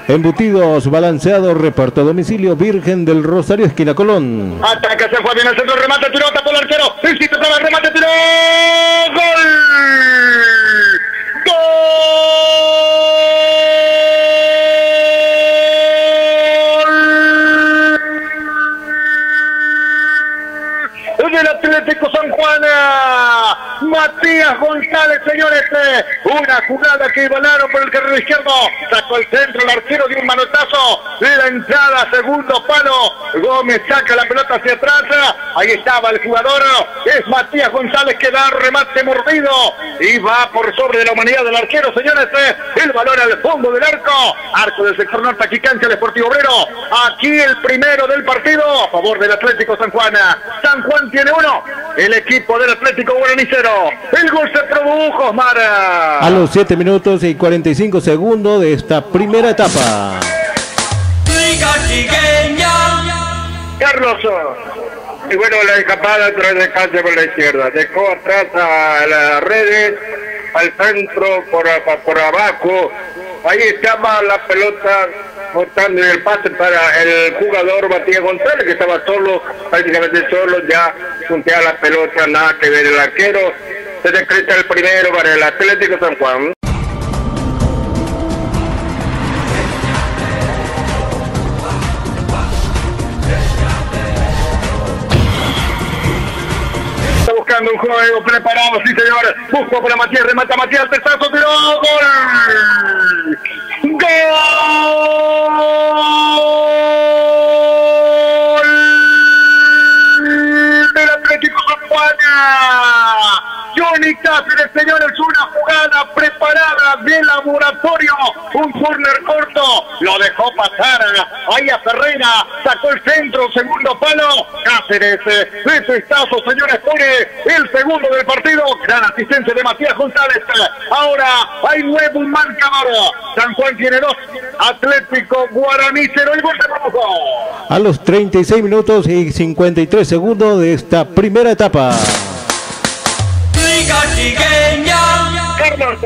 Embutidos balanceados, reparto a domicilio, Virgen del Rosario, esquina Colón. Ataca, se fue bien al centro, remate, tiró, tapó el arquero. Insiste otra vez, remate, tiró. ¡Gol! ¡Gol! Del Atlético San Juan, Matías González, señores, una jugada que ivanaron por el carril izquierdo, sacó el centro, el arquero dio un manotazo, la entrada, segundo palo, Gómez saca la pelota hacia atrás, ahí estaba el jugador, es Matías González que da remate mordido y va por sobre de la humanidad del arquero, señores, el balón al fondo del arco del sector norte, aquí cancha el Sportivo Obrero, aquí el primero del partido, a favor del Atlético San Juan. San Juan tiene uno, el equipo del Atlético Guaraní 0. El gol se produjo, Osmar. A los 7 minutos y 45 segundos de esta primera etapa. Carlos. Y bueno, la escapada atrás de cancha por la izquierda. Dejó atrás a las redes, al centro, por abajo. Ahí estaba la pelota botando el pase para el jugador Matías González, que estaba solo, prácticamente solo, ya puntea la pelota, nada que ver el arquero. Se decreta el primero para el Atlético San Juan. Está buscando un juego preparado, sí señor. Busco para Matías, remata Matías, terzazo, tiró, gol. ¡Gol! Del Atlético San Juan. Johnny Cáceres, señores, una jugada preparada de laboratorio, un corner corto, lo dejó pasar, ahí a Ferreira, sacó el centro, segundo palo, Cáceres, de cestazo, señores, pone el segundo del partido, gran asistencia de Matías González, ahora hay nuevo marcador, San Juan tiene 2, Atlético Guaraní 0, el gol se produjo. A los 36 minutos y 53 segundos de esta primera etapa. Carlos,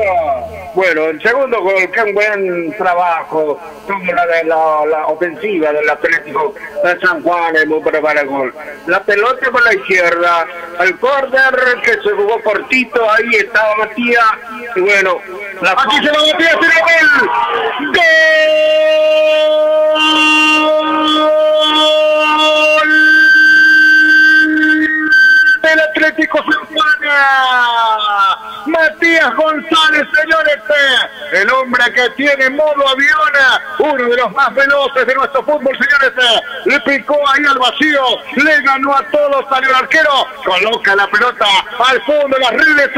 bueno, el segundo gol, qué buen trabajo, como la ofensiva del Atlético de San Juan, es muy buena para el gol. La pelota por la izquierda, el córner que se jugó cortito, ahí estaba Matías, y bueno, aquí se va Matías, tiene gol. ¡Gol! Del Atlético San Juan. Matías González, señores, el hombre que tiene modo avión, uno de los más veloces de nuestro fútbol, señores, le picó ahí al vacío, le ganó a todos, salió el arquero, coloca la pelota al fondo de las redes,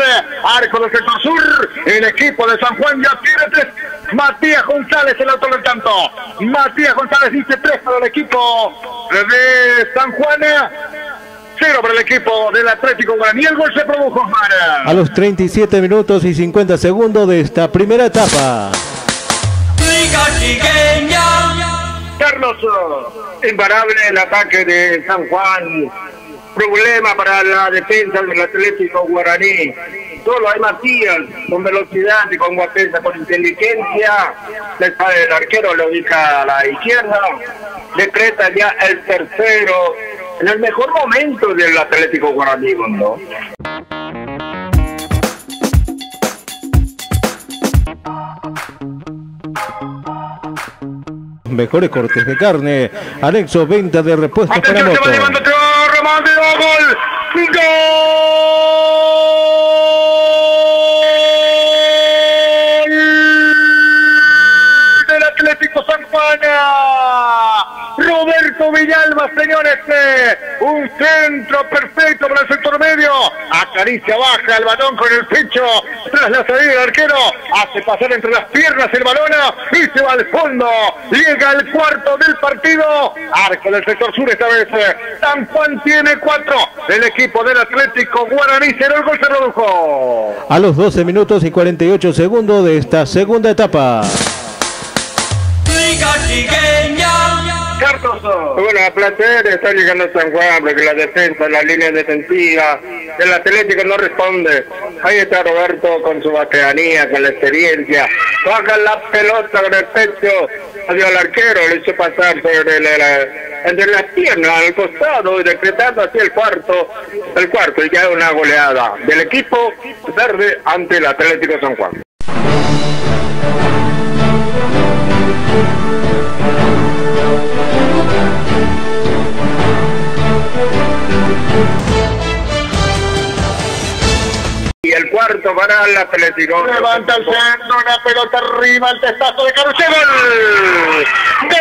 arco del sector sur, el equipo de San Juan ya tiene 3, Matías González el autor del tanto, Matías González dice 3 para el equipo de San Juan, 0 para el equipo del Atlético Guaraní. El gol se produjo, Mara. A los 37 minutos y 50 segundos de esta primera etapa. Carlos, imparable el ataque de San Juan. Problema para la defensa del Atlético Guaraní. Solo hay Matías con velocidad y con guapesa, con inteligencia. Le sale el arquero, lo ubica a la izquierda. Decreta ya el tercero. En el mejor momento del Atlético Guaraní, ¿no? Mejores cortes de carne, anexo venta de repuestos para moto. Se va llevando Román de gol. ¡Gol! Del Atlético San Juan. Roberto Villalba, señores, un centro perfecto para el sector medio, acaricia baja el balón con el pecho, tras la salida del arquero, hace pasar entre las piernas el balón y se va al fondo, llega al cuarto del partido, arco del sector sur esta vez, San Juan tiene 4, el equipo del Atlético Guaraní 0, el gol se produjo. A los 12 minutos y 48 segundos de esta segunda etapa. Carlos, Bueno, a placer está llegando San Juan, porque la defensa, la línea defensiva del Atlético no responde. Ahí está Roberto con su bateanía, con la experiencia. Baja la pelota con el pecho, adiós al arquero, le hizo pasar entre las piernas al costado y decretando hacia el cuarto y ya una goleada del equipo verde ante el Atlético San Juan. Y el cuarto para el Atlético. Levanta el centro, una pelota arriba, el testazo de Carucé. ¡Gol!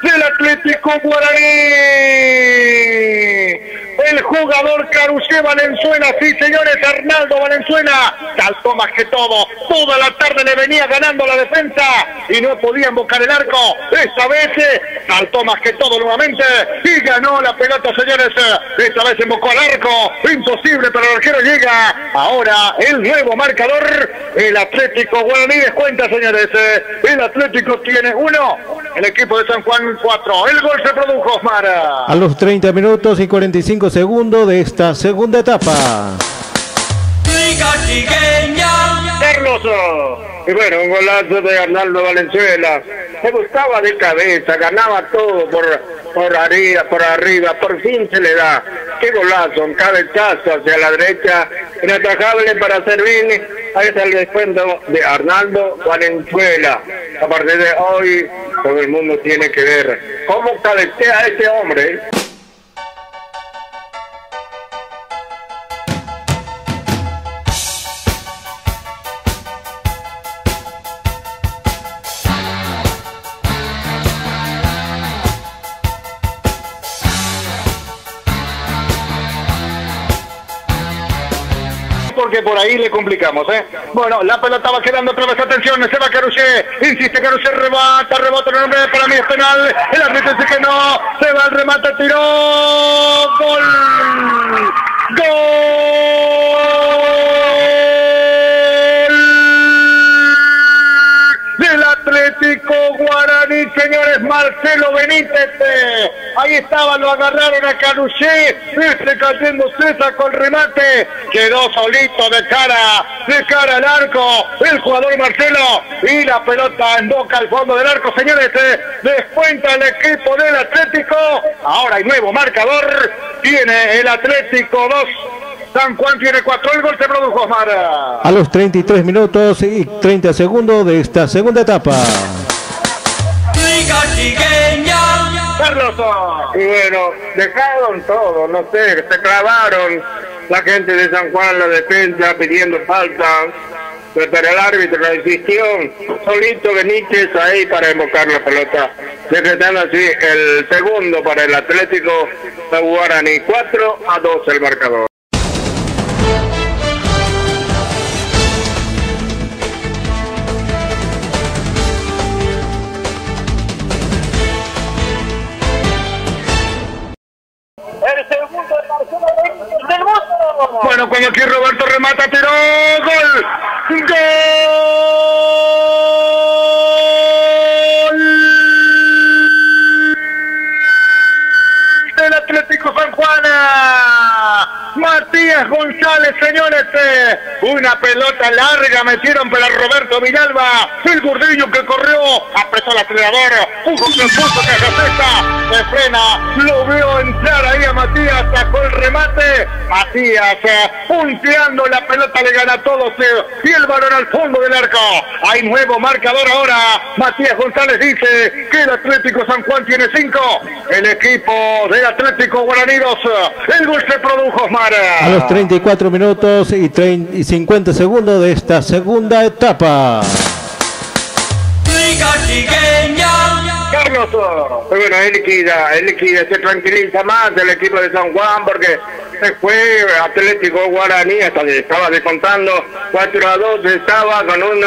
Del Atlético Guaraní. El jugador Carucé Valenzuela, sí señores, Arnaldo Valenzuela, saltó más que todo, toda la tarde le venía ganando la defensa y no podía embocar el arco, esta vez saltó más que todo nuevamente y ganó la pelota señores, esta vez embocó al arco, imposible pero el arquero llega, ahora el nuevo marcador, el Atlético Guaraní descuenta señores, el Atlético tiene 1, el equipo de San Juan 4, el gol se produjo Osmar. A los 30 minutos y 45 segundos de esta segunda etapa. Carlos, y bueno, un golazo de Arnaldo Valenzuela, se buscaba de cabeza, ganaba todo por arriba, por fin se le da, qué golazo, un cabezazo hacia la derecha, inatajable para Servín, ahí está el descuento de Arnaldo Valenzuela. A partir de hoy, todo el mundo tiene que ver cómo cabecea a ese hombre. Porque por ahí le complicamos, Bueno, la pelota va quedando otra vez, atención, se va Carucé, insiste Carucé, rebota, el nombre para mí es penal, el árbitro dice que no, se va el remate, tiró, gol, del Atlético Guaraní, señores, Marcelo Benítez, ahí estaba, lo agarraron a Carucé, cayendo César con remate, quedó solito de cara al arco, el jugador Marcelo, y la pelota en boca al fondo del arco, señores, descuenta el equipo del Atlético, ahora hay nuevo marcador, tiene el Atlético 2, San Juan tiene 4, el gol se produjo Osmar. A los 33 minutos y 30 segundos de esta segunda etapa. Carlos, y bueno, dejaron todo, no sé, se clavaron la gente de San Juan, la defensa pidiendo falta, pero el árbitro la insistió, solito Benítez ahí para embocar la pelota, decretando así el segundo para el Atlético de Guaraní, 4-2 el marcador. El segundo de Marcelo del mundo. Bueno, cuando aquí Roberto remata, tiró, gol. ¡Gol! Del Atlético San Juan. Matías González, señores, una pelota larga metieron para Roberto Villalba, el gordillo que corrió, apretó el acelerador, puso que se frena, lo vio entrar ahí a Matías, sacó el remate, Matías punteando la pelota, le gana a todos y el balón al fondo del arco, hay nuevo marcador ahora, Matías González dice que el Atlético San Juan tiene 5, el equipo del Atlético Guaraní 2, el gol se produjo Osmar. A los 34 minutos y 50 segundos de esta segunda etapa. Carlos, bueno, él liquida, se tranquiliza más el equipo de San Juan porque se fue Atlético Guaraní, hasta que estaba descontando 4-2, estaba con un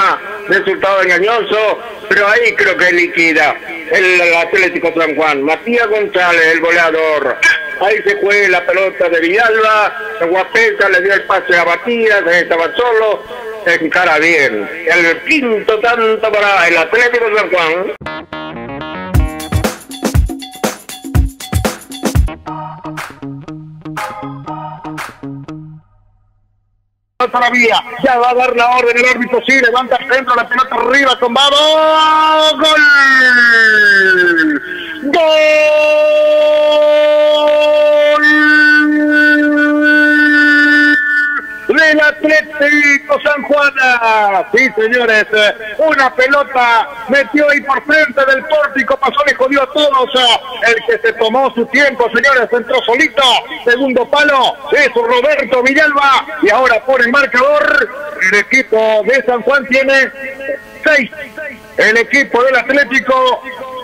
resultado engañoso, pero ahí creo que liquida el Atlético San Juan. Matías González, el goleador. Ahí se fue la pelota de Villalba. Guapeta le dio el pase a Matías, estaba solo. Se encara bien. El quinto tanto para el Atlético San Juan. Todavía, ya va a dar la orden el árbitro, sí, levanta el centro, la pelota arriba con Babo, ¡gol! ¡Gol! Del Atlético San Juan. Sí, señores, una pelota metió ahí por frente del pórtico, pasó, le jodió a todos. El que se tomó su tiempo, señores, entró solito, segundo palo, es Roberto Villalba, y ahora por el marcador, el equipo de San Juan tiene 6, el equipo del Atlético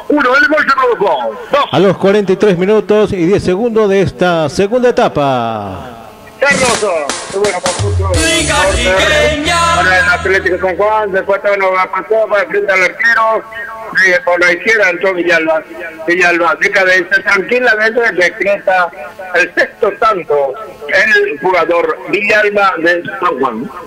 1, el gol se produjo 2. A los 43 minutos y 10 segundos de esta segunda etapa. Carlos, bueno, por supuesto, para el Atlético San Juan, después bueno, pasó para frente al arquero, por la izquierda entró Villalba, decadencia, tranquilamente decreta el sexto tanto el jugador Villalba de San Juan.